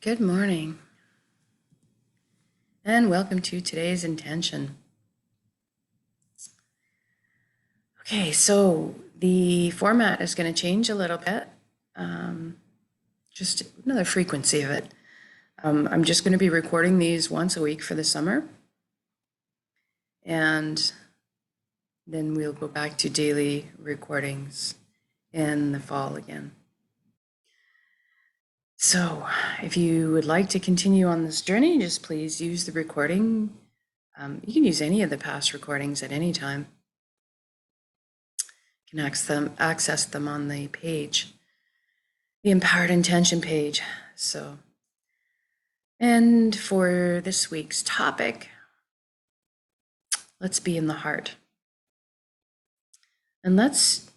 Good morning, and welcome to today's intention. Okay, so the format is going to change a little bit, just another frequency of it. I'm just going to be recording these once a week for the summer, and then we'll go back to daily recordings in the fall again. So if you would like to continue on this journey, just please use the recording. You can use any of the past recordings at any time. You can access them on the page, the Empowered Intention page. And for this week's topic, let's be in the heart. And let's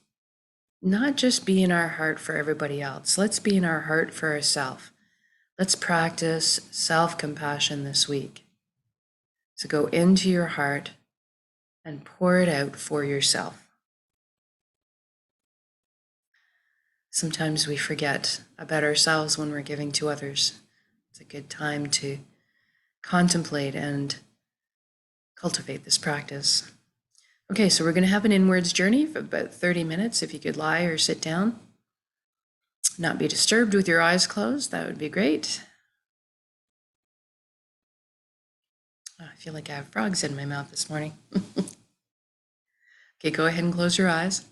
not just be in our heart for everybody else. Let's be in our heart for ourselves. Let's practice self-compassion this week. So go into your heart and pour it out for yourself. Sometimes we forget about ourselves when we're giving to others. It's a good time to contemplate and cultivate this practice. Okay, so we're going to have an inwards journey for about 30 minutes. If you could lie or sit down, not be disturbed with your eyes closed, that would be great. Oh, I feel like I have frogs in my mouth this morning. Okay, go ahead and close your eyes.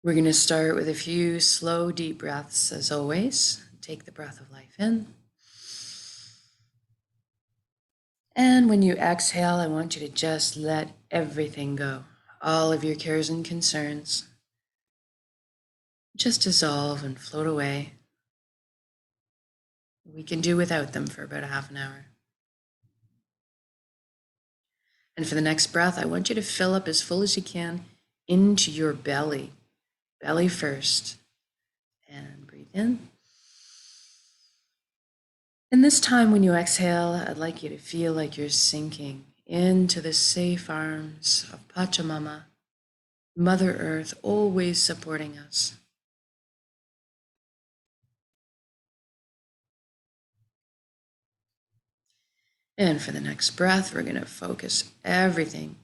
We're going to start with a few slow, deep breaths as always. Take the breath of life in. And when you exhale, I want you to just let everything go. All of your cares and concerns just dissolve and float away. We can do without them for about a half an hour. And for the next breath, I want you to fill up as full as you can into your belly. Belly first. And breathe in. And this time when you exhale, I'd like you to feel like you're sinking into the safe arms of Pachamama, Mother Earth, always supporting us. And for the next breath, we're going to focus everything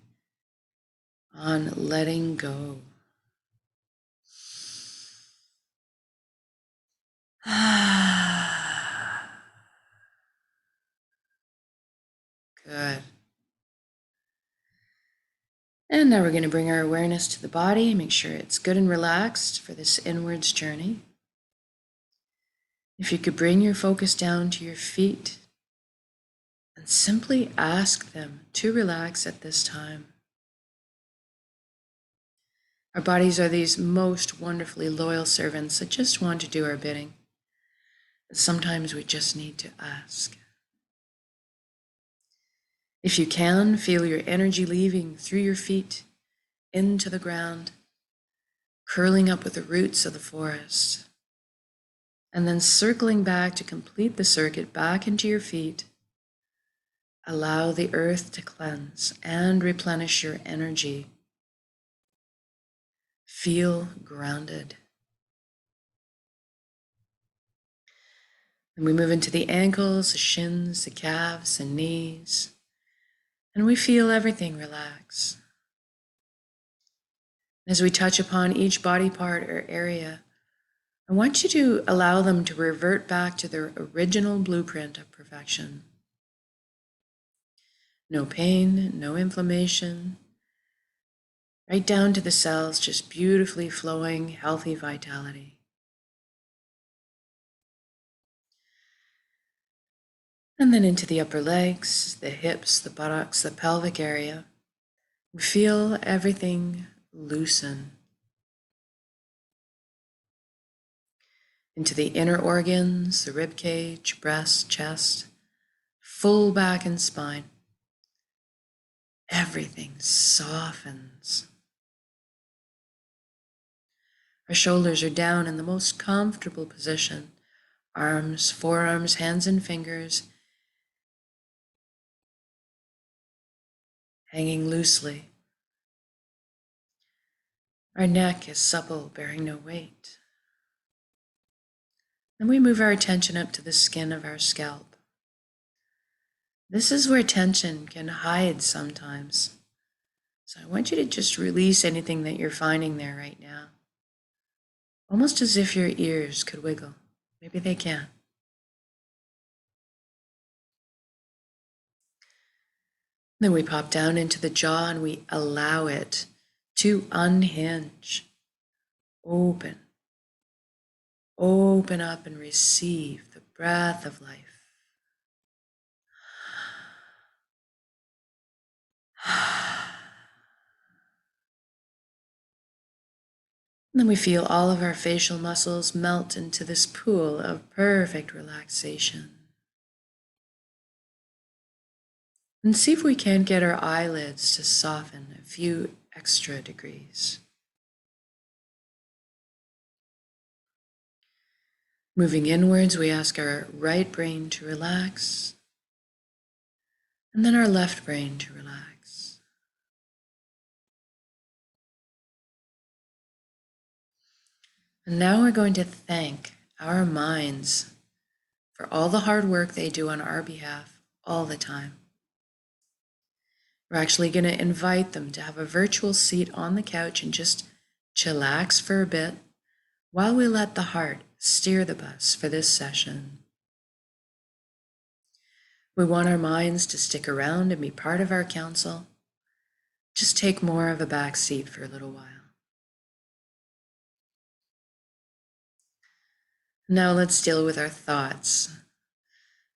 on letting go. Good. And now we're going to bring our awareness to the body, make sure it's good and relaxed for this inwards journey. If you could bring your focus down to your feet and simply ask them to relax at this time. Our bodies are these most wonderfully loyal servants that just want to do our bidding. Sometimes we just need to ask. If you can, feel your energy leaving through your feet into the ground, curling up with the roots of the forest, and then circling back to complete the circuit back into your feet. Allow the earth to cleanse and replenish your energy. Feel grounded. And we move into the ankles, the shins, the calves, and knees. And we feel everything relax. As we touch upon each body part or area, I want you to allow them to revert back to their original blueprint of perfection. No pain, no inflammation, right down to the cells, just beautifully flowing, healthy vitality. And then into the upper legs, the hips, the buttocks, the pelvic area. We feel everything loosen. Into the inner organs, the rib cage, breast, chest, full back and spine. Everything softens. Our shoulders are down in the most comfortable position. Arms, forearms, hands, and fingers hanging loosely. Our neck is supple, bearing no weight. Then we move our attention up to the skin of our scalp. This is where tension can hide sometimes. So I want you to just release anything that you're finding there right now. Almost as if your ears could wiggle. Maybe they can. Then we pop down into the jaw and we allow it to unhinge. Open. Open up and receive the breath of life. And then we feel all of our facial muscles melt into this pool of perfect relaxation. And see if we can't get our eyelids to soften a few extra degrees. Moving inwards, we ask our right brain to relax, and then our left brain to relax. And now we're going to thank our minds for all the hard work they do on our behalf all the time. We're actually going to invite them to have a virtual seat on the couch and just chillax for a bit while we let the heart steer the bus for this session. We want our minds to stick around and be part of our council. Just take more of a back seat for a little while. Now let's deal with our thoughts.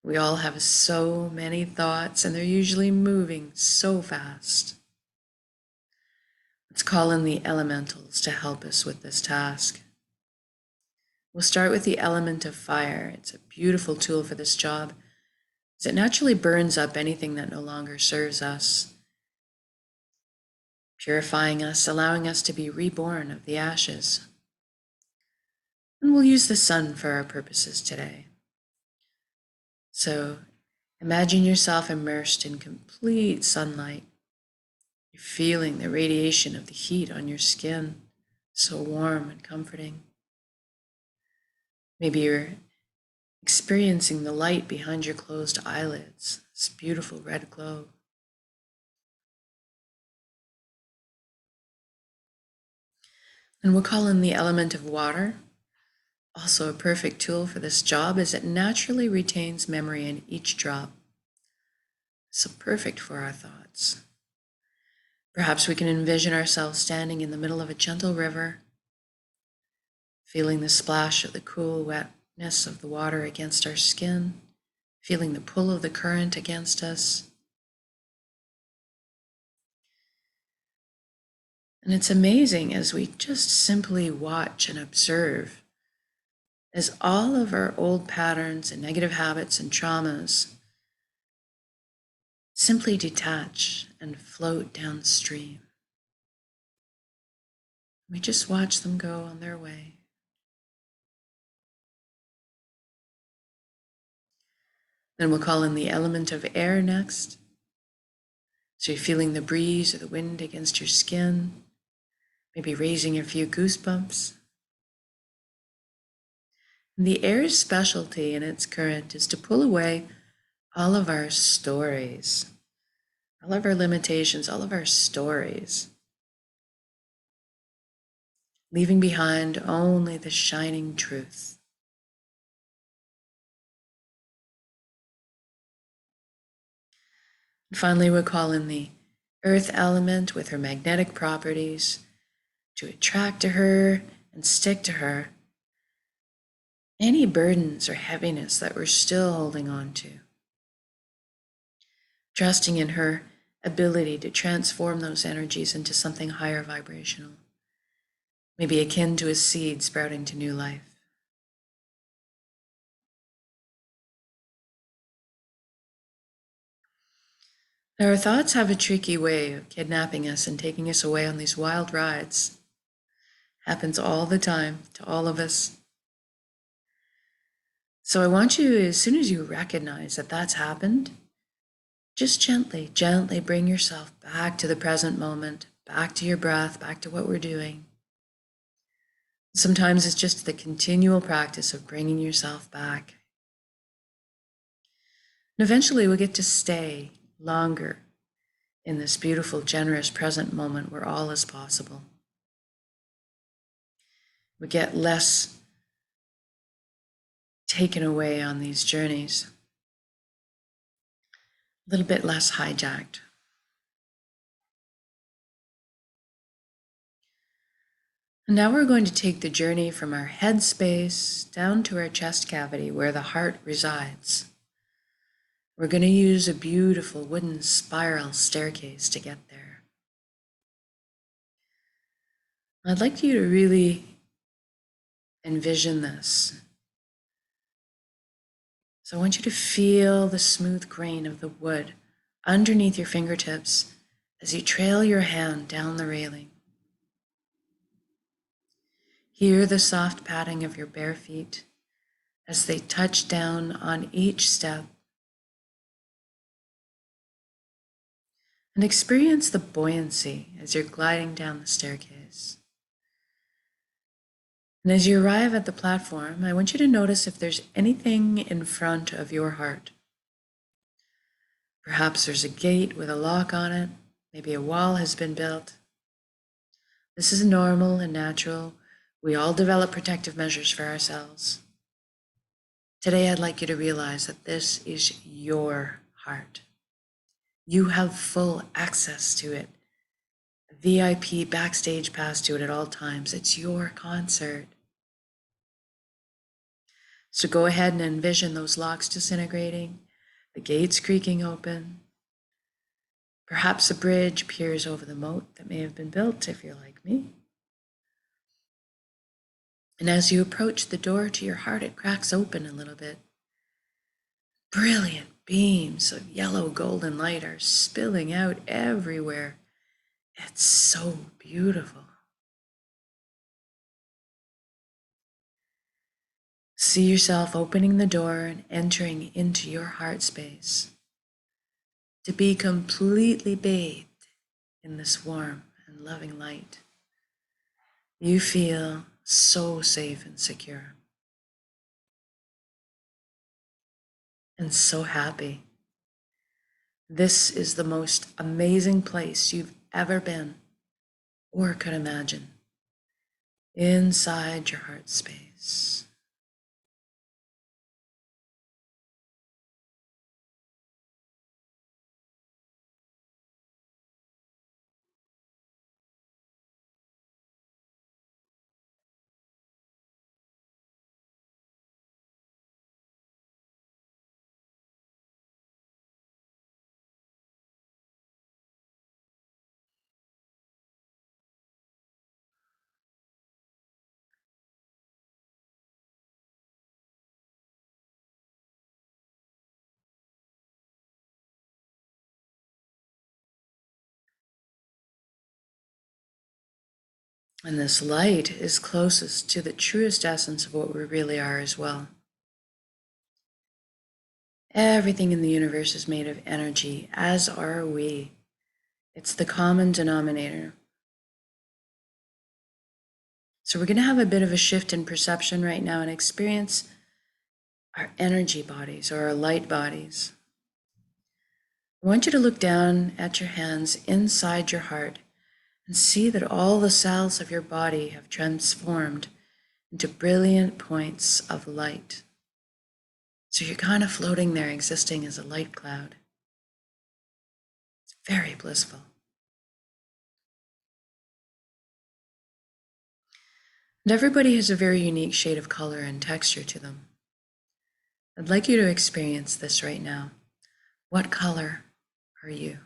We all have so many thoughts and they're usually moving so fast. Let's call in the elementals to help us with this task. We'll start with the element of fire. It's a beautiful tool for this job, as it naturally burns up anything that no longer serves us, purifying us, allowing us to be reborn of the ashes. And we'll use the sun for our purposes today. So imagine yourself immersed in complete sunlight. You're feeling the radiation of the heat on your skin, so warm and comforting. Maybe you're experiencing the light behind your closed eyelids, this beautiful red glow. And we'll call in the element of water, also a perfect tool for this job as it naturally retains memory in each drop. So perfect for our thoughts. Perhaps we can envision ourselves standing in the middle of a gentle river, feeling the splash of the cool wetness of the water against our skin, feeling the pull of the current against us. And it's amazing as we just simply watch and observe as all of our old patterns and negative habits and traumas simply detach and float downstream. We just watch them go on their way. Then we'll call in the element of air next. So you're feeling the breeze or the wind against your skin, maybe raising a few goosebumps. And the air's specialty in its current is to pull away all of our stories, all of our limitations, all of our stories, leaving behind only the shining truth. And finally, we'll call in the earth element with her magnetic properties to attract to her and stick to her any burdens or heaviness that we're still holding on to. Trusting in her ability to transform those energies into something higher vibrational, maybe akin to a seed sprouting to new life. Now, our thoughts have a tricky way of kidnapping us and taking us away on these wild rides. Happens all the time to all of us. So I want you, as soon as you recognize that that's happened, just gently, gently bring yourself back to the present moment, back to your breath, back to what we're doing. Sometimes it's just the continual practice of bringing yourself back. And eventually we'll get to stay longer in this beautiful, generous present moment where all is possible. We get less taken away on these journeys, a little bit less hijacked. And now we're going to take the journey from our head space down to our chest cavity where the heart resides. We're going to use a beautiful wooden spiral staircase to get there. I'd like you to really envision this. So I want you to feel the smooth grain of the wood underneath your fingertips as you trail your hand down the railing. Hear the soft padding of your bare feet as they touch down on each step. And experience the buoyancy as you're gliding down the staircase. And as you arrive at the platform, I want you to notice if there's anything in front of your heart. Perhaps there's a gate with a lock on it. Maybe a wall has been built. This is normal and natural. We all develop protective measures for ourselves. Today, I'd like you to realize that this is your heart. You have full access to it, a VIP backstage pass to it at all times. It's your concert. So go ahead and envision those locks disintegrating, the gates creaking open. Perhaps a bridge appears over the moat that may have been built if you're like me. And as you approach the door to your heart, it cracks open a little bit. Brilliant beams of yellow golden light are spilling out everywhere. It's so beautiful. See yourself opening the door and entering into your heart space to be completely bathed in this warm and loving light. You feel so safe and secure and so happy. This is the most amazing place you've ever been or could imagine, inside your heart space. And this light is closest to the truest essence of what we really are as well. Everything in the universe is made of energy, as are we. It's the common denominator. So we're going to have a bit of a shift in perception right now and experience our energy bodies or our light bodies. I want you to look down at your hands inside your heart and see that all the cells of your body have transformed into brilliant points of light. So you're kind of floating there, existing as a light cloud. It's very blissful. And everybody has a very unique shade of color and texture to them. I'd like you to experience this right now. What color are you?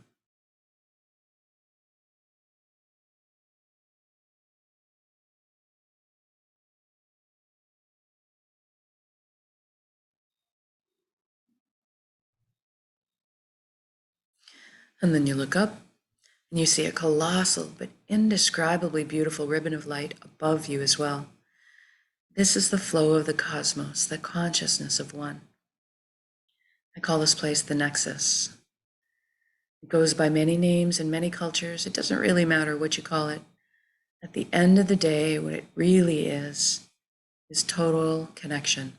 And then you look up and you see a colossal but indescribably beautiful ribbon of light above you as well. This is the flow of the cosmos, the consciousness of one. I call this place the Nexus. It goes by many names in many cultures. It doesn't really matter what you call it, At the end of the day, what it really is total connection.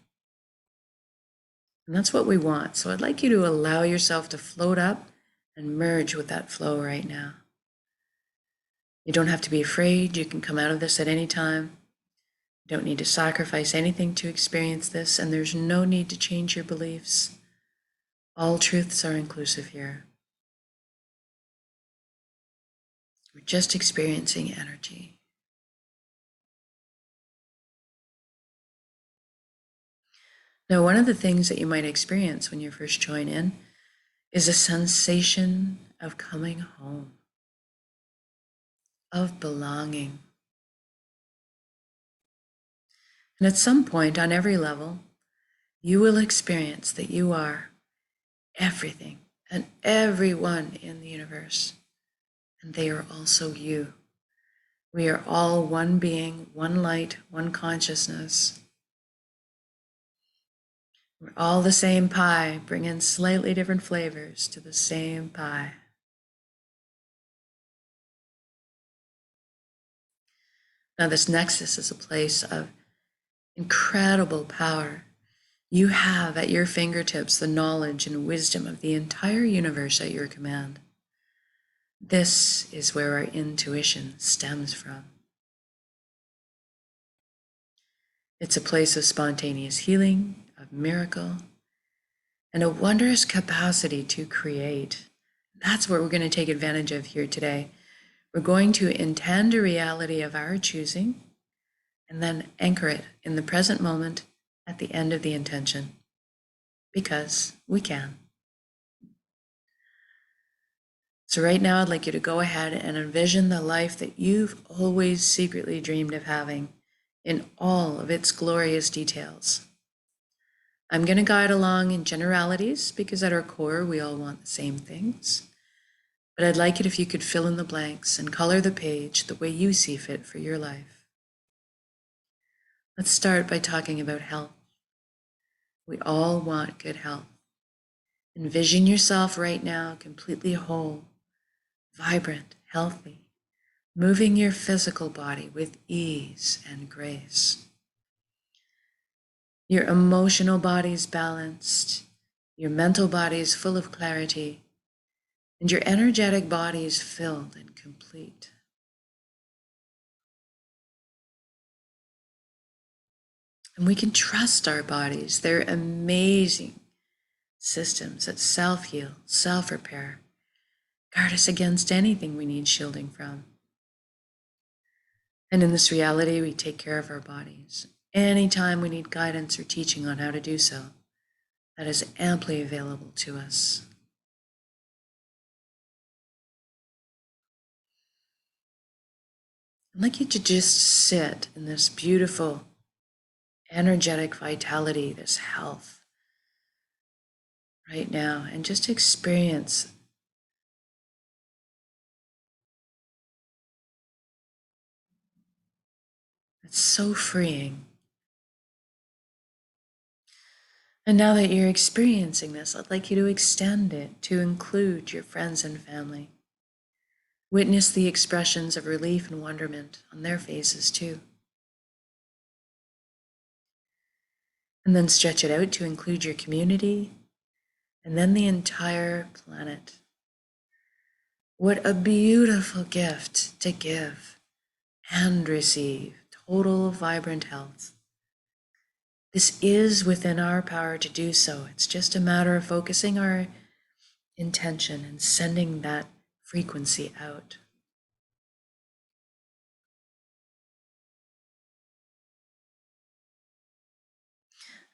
And that's what we want. So I'd like you to allow yourself to float up and merge with that flow right now. You don't have to be afraid. You can come out of this at any time. You don't need to sacrifice anything to experience this, and there's no need to change your beliefs. All truths are inclusive here. We're just experiencing energy. Now, one of the things that you might experience when you first join in is a sensation of coming home, of belonging. And at some point, on every level, you will experience that you are everything and everyone in the universe, and they are also you. We are all one being, one light, one consciousness. We're all the same pie, bringing slightly different flavors to the same pie. Now, this Nexus is a place of incredible power. You have at your fingertips the knowledge and wisdom of the entire universe at your command. This is where our intuition stems from. It's a place of spontaneous healing, of miracle, and a wondrous capacity to create. That's what we're going to take advantage of here today. We're going to intend a reality of our choosing and then anchor it in the present moment at the end of the intention, because we can. So right now, I'd like you to go ahead and envision the life that you've always secretly dreamed of having in all of its glorious details. I'm going to guide along in generalities because at our core, we all want the same things. But I'd like it if you could fill in the blanks and color the page the way you see fit for your life. Let's start by talking about health. We all want good health. Envision yourself right now completely whole, vibrant, healthy, moving your physical body with ease and grace. Your emotional body is balanced, your mental body is full of clarity, and your energetic body is filled and complete. And we can trust our bodies. They're amazing systems that self-heal, self-repair, guard us against anything we need shielding from. And in this reality, we take care of our bodies. Anytime we need guidance or teaching on how to do so, that is amply available to us. I'd like you to just sit in this beautiful, energetic vitality, this health right now, and just experience it's so freeing. And now that you're experiencing this, I'd like you to extend it to include your friends and family. Witness the expressions of relief and wonderment on their faces too. And then stretch it out to include your community and then the entire planet. What a beautiful gift to give and receive total vibrant health. This is within our power to do so. It's just a matter of focusing our intention and sending that frequency out.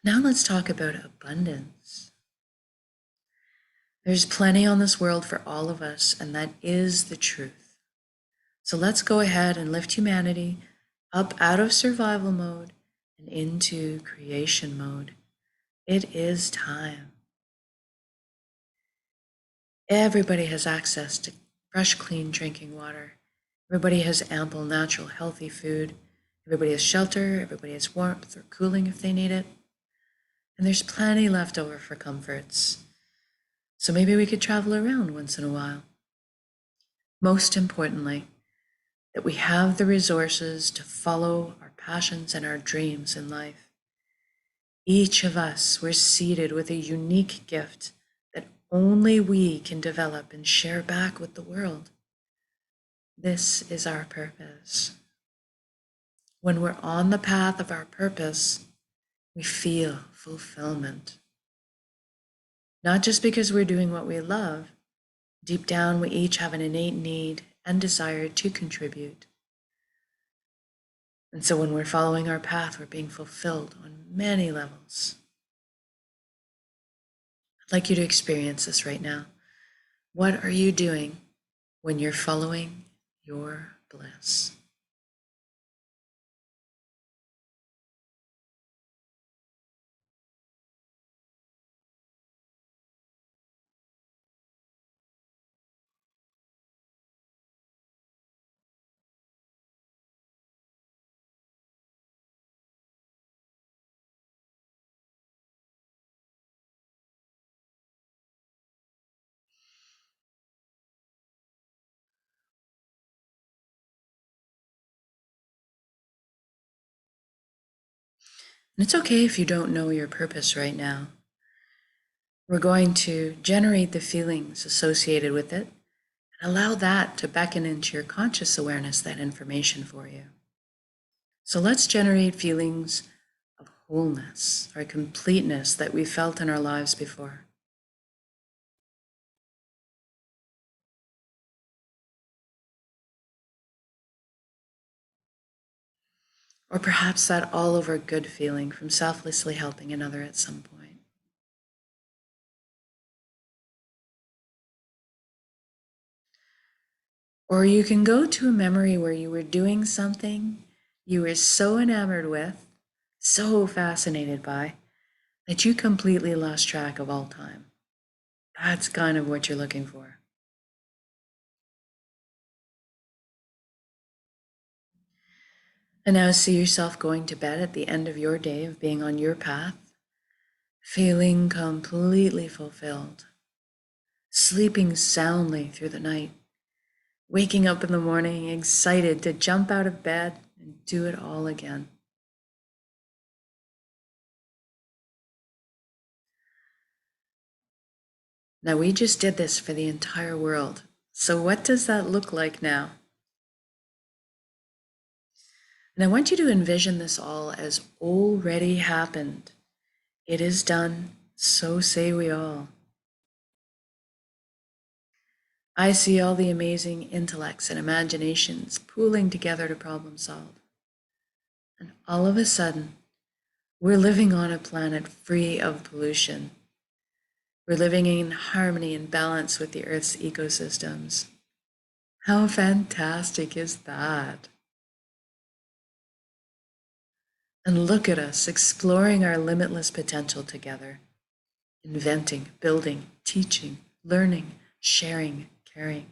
Now let's talk about abundance. There's plenty on this world for all of us, and that is the truth. So let's go ahead and lift humanity up out of survival mode and into creation mode. It is time. Everybody has access to fresh, clean drinking water. Everybody has ample, natural, healthy food. Everybody has shelter. Everybody has warmth or cooling if they need it. And there's plenty left over for comforts. So maybe we could travel around once in a while. Most importantly, that we have the resources to follow our passions and our dreams in life. Each of us, we're seated with a unique gift that only we can develop and share back with the world. This is our purpose. When we're on the path of our purpose, we feel fulfillment. Not just because we're doing what we love, deep down we each have an innate need and desire to contribute. And so when we're following our path, we're being fulfilled on many levels. I'd like you to experience this right now. What are you doing when you're following your bliss? And it's okay if you don't know your purpose right now. We're going to generate the feelings associated with it and allow that to beckon into your conscious awareness that information for you. So let's generate feelings of wholeness or completeness that we felt in our lives before. Or perhaps that all over good feeling from selflessly helping another at some point. Or you can go to a memory where you were doing something you were so enamored with, so fascinated by, that you completely lost track of all time. That's kind of what you're looking for. And now see yourself going to bed at the end of your day of being on your path, feeling completely fulfilled, sleeping soundly through the night, waking up in the morning excited to jump out of bed and do it all again. Now, we just did this for the entire world. So what does that look like now? And I want you to envision this all as already happened. It is done, so say we all. I see all the amazing intellects and imaginations pooling together to problem solve. And all of a sudden, we're living on a planet free of pollution. We're living in harmony and balance with the Earth's ecosystems. How fantastic is that? And look at us exploring our limitless potential together, inventing, building, teaching, learning, sharing, caring,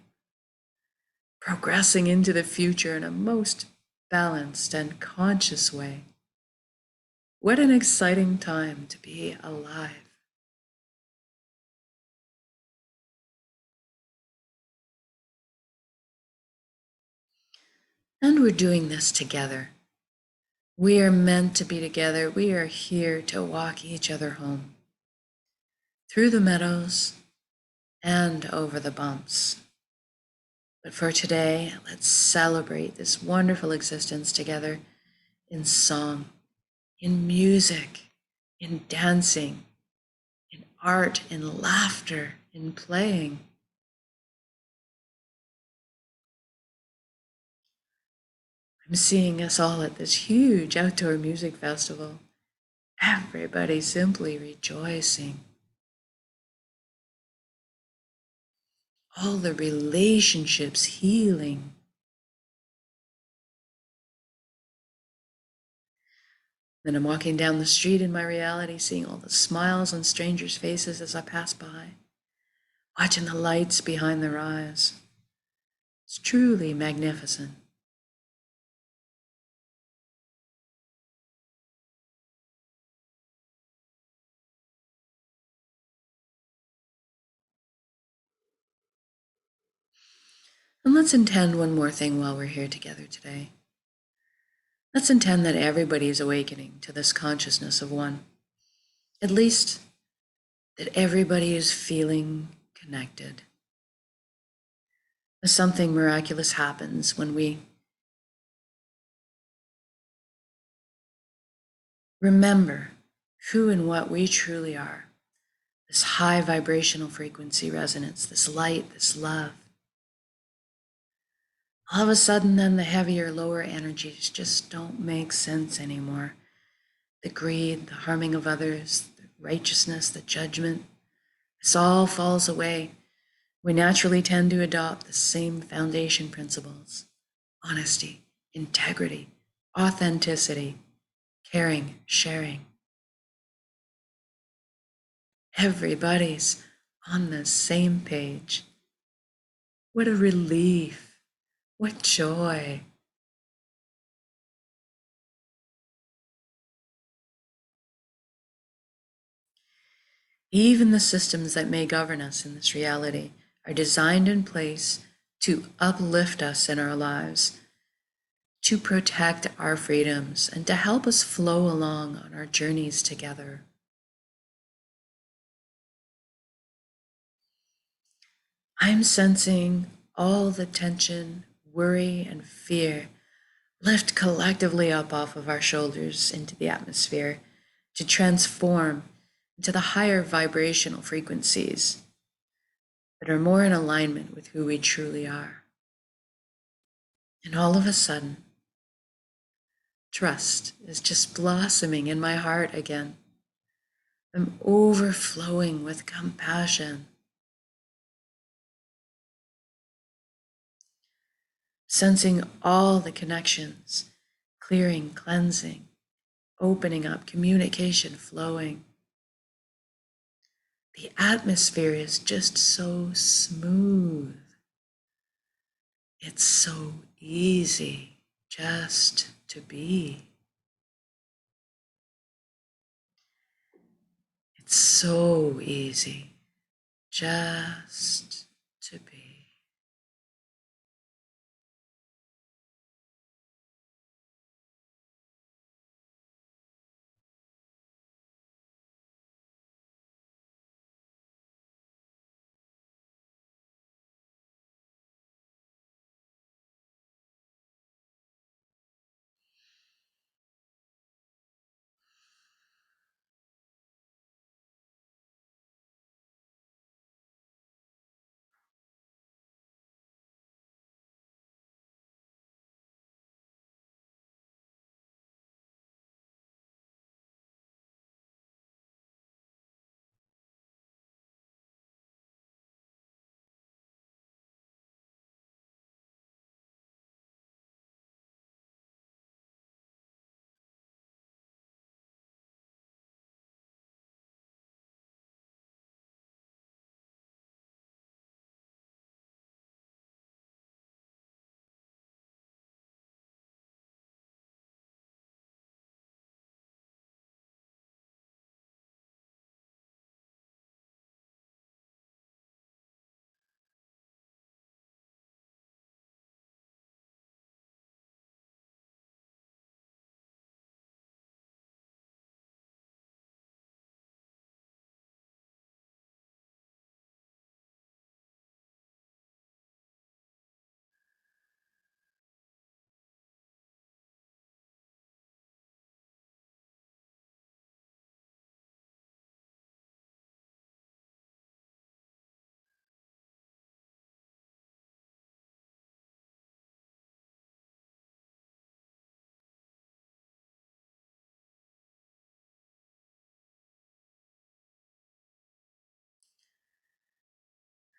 progressing into the future in a most balanced and conscious way. What an exciting time to be alive. And we're doing this together. We are meant to be together. We are here to walk each other home, through the meadows and over the bumps. But for today, let's celebrate this wonderful existence together in song, in music, in dancing, in art, in laughter, in playing. I'm seeing us all at this huge outdoor music festival. Everybody simply rejoicing. All the relationships healing. Then I'm walking down the street in my reality, seeing all the smiles on strangers' faces as I pass by, watching the lights behind their eyes. It's truly magnificent. And let's intend one more thing while we're here together today. Let's intend that everybody is awakening to this consciousness of one. At least that everybody is feeling connected. As something miraculous happens when we remember who and what we truly are. This high vibrational frequency resonance, this light, this love. All of a sudden, then the heavier, lower energies just don't make sense anymore. The greed, the harming of others, the righteousness, the judgment, this all falls away. We naturally tend to adopt the same foundation principles: honesty, integrity, authenticity, caring, sharing. Everybody's on the same page. What a relief. What joy. Even the systems that may govern us in this reality are designed in place to uplift us in our lives, to protect our freedoms, and to help us flow along on our journeys together. I'm sensing all the tension, worry, and fear lift collectively up off of our shoulders into the atmosphere to transform into the higher vibrational frequencies that are more in alignment with who we truly are. And all of a sudden, trust is just blossoming in my heart again. I'm overflowing with compassion, sensing all the connections, clearing, cleansing, opening up, communication flowing. The atmosphere is just so smooth. It's so easy just to be. It's so easy just to be.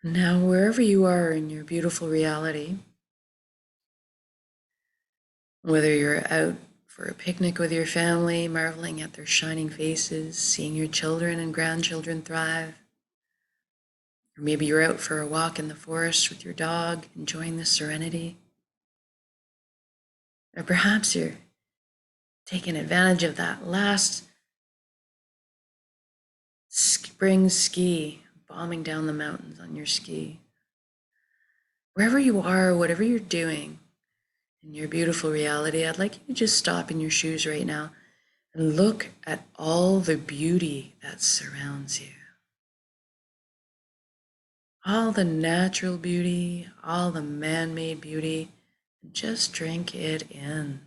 Now, wherever you are in your beautiful reality, whether you're out for a picnic with your family, marveling at their shining faces, seeing your children and grandchildren thrive, or maybe you're out for a walk in the forest with your dog, enjoying the serenity, or perhaps you're taking advantage of that last spring ski, bombing down the mountains on your ski. Wherever you are, whatever you're doing in your beautiful reality, I'd like you to just stop in your shoes right now and look at all the beauty that surrounds you. All the natural beauty, all the man-made beauty, and just drink it in.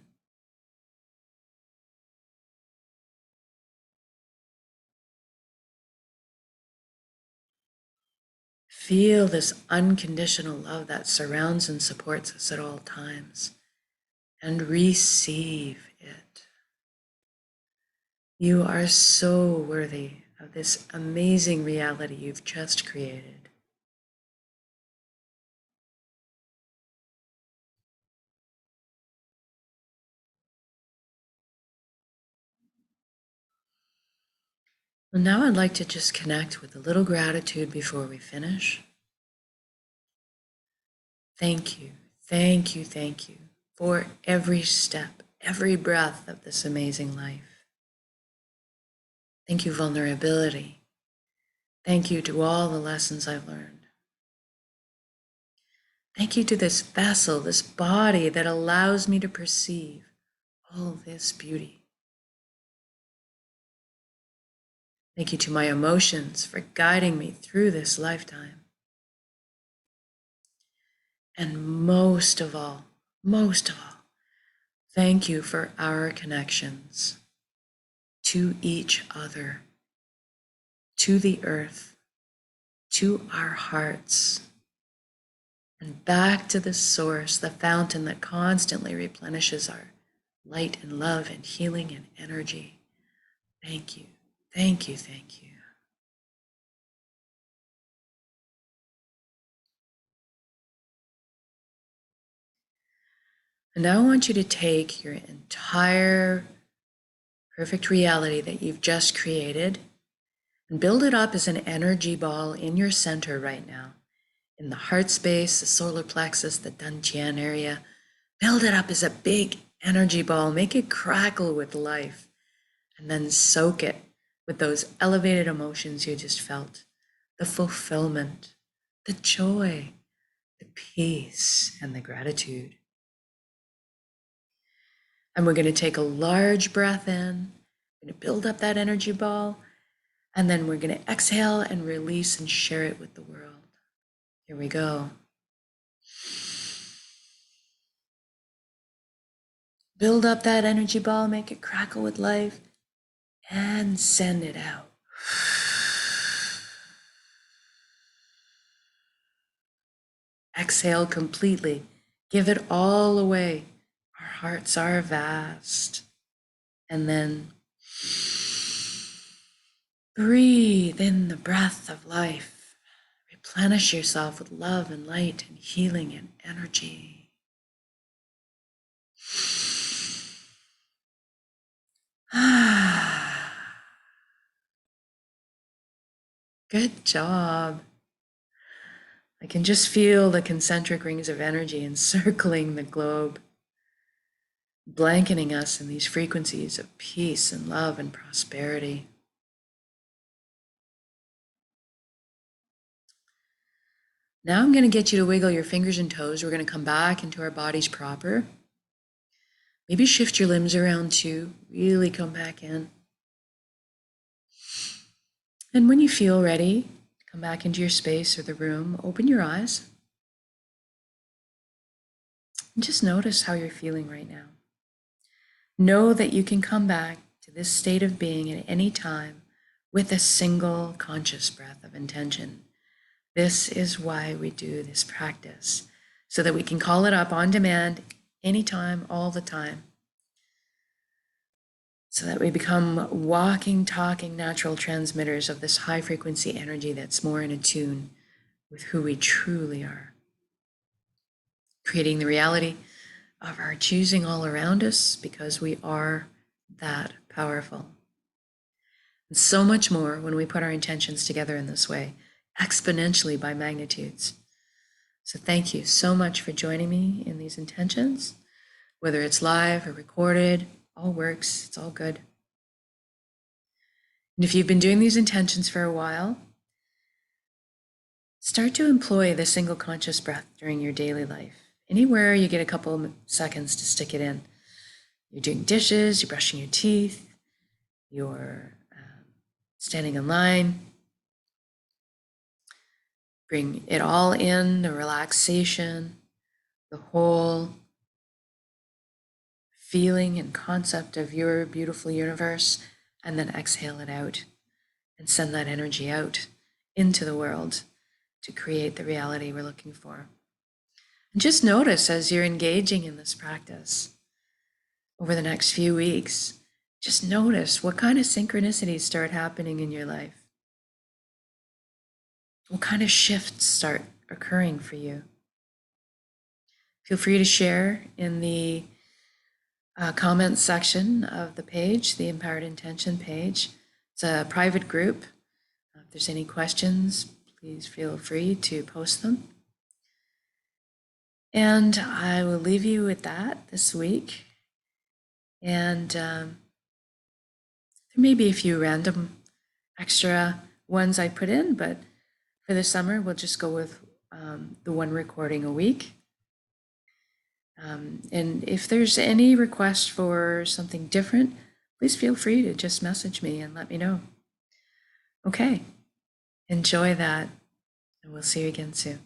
Feel this unconditional love that surrounds and supports us at all times, and receive it. You are so worthy of this amazing reality you've just created. Well, now I'd like to just connect with a little gratitude before we finish. Thank you, thank you, thank you for every step, every breath of this amazing life. Thank you, vulnerability. Thank you to all the lessons I've learned. Thank you to this vessel, this body that allows me to perceive all this beauty. Thank you to my emotions for guiding me through this lifetime. And most of all, thank you for our connections to each other, to the earth, to our hearts, and back to the source, the fountain that constantly replenishes our light and love and healing and energy. Thank you, thank you, thank you. And now I want you to take your entire perfect reality that you've just created and build it up as an energy ball in your center right now, in the heart space, the solar plexus, the dantian area. Build it up as a big energy ball, make it crackle with life, and then soak it with those elevated emotions you just felt, the fulfillment, the joy, the peace, and the gratitude. And we're going to take a large breath in, we're going to build up that energy ball, and then we're going to exhale and release and share it with the world. Here we go. Build up that energy ball, make it crackle with life, and send it out. Exhale completely. Give it all away. Our hearts are vast. And then breathe in the breath of life. Replenish yourself with love and light and healing and energy. Good job. I can just feel the concentric rings of energy encircling the globe, blanketing us in these frequencies of peace and love and prosperity. Now I'm going to get you to wiggle your fingers and toes. We're going to come back into our bodies proper. Maybe shift your limbs around too. Really come back in. And when you feel ready, come back into your space or the room. Open your eyes. And just notice how you're feeling right now. Know that you can come back to this state of being at any time with a single conscious breath of intention. This is why we do this practice, so that we can call it up on demand, anytime, all the time, so that we become walking, talking, natural transmitters of this high frequency energy that's more in attune with who we truly are, creating the reality of our choosing all around us because we are that powerful. And so much more when we put our intentions together in this way, exponentially by magnitudes. So thank you so much for joining me in these intentions, whether it's live or recorded, all works, it's all good. And if you've been doing these intentions for a while, start to employ the single conscious breath during your daily life. Anywhere you get a couple seconds to stick it in. You're doing dishes, you're brushing your teeth, you're standing in line. Bring it all in, the relaxation, the whole feeling and concept of your beautiful universe, and then exhale it out and send that energy out into the world to create the reality we're looking for. And just notice as you're engaging in this practice over the next few weeks, just notice what kind of synchronicities start happening in your life. What kind of shifts start occurring for you? Feel free to share in the comments section of the page, the Empowered Intention page. It's a private group. If there's any questions, please feel free to post them. And I will leave you with that this week. And there may be a few random extra ones I put in, but for the summer, we'll just go with the one recording a week. And if there's any request for something different, please feel free to just message me and let me know. Okay, enjoy that, and we'll see you again soon.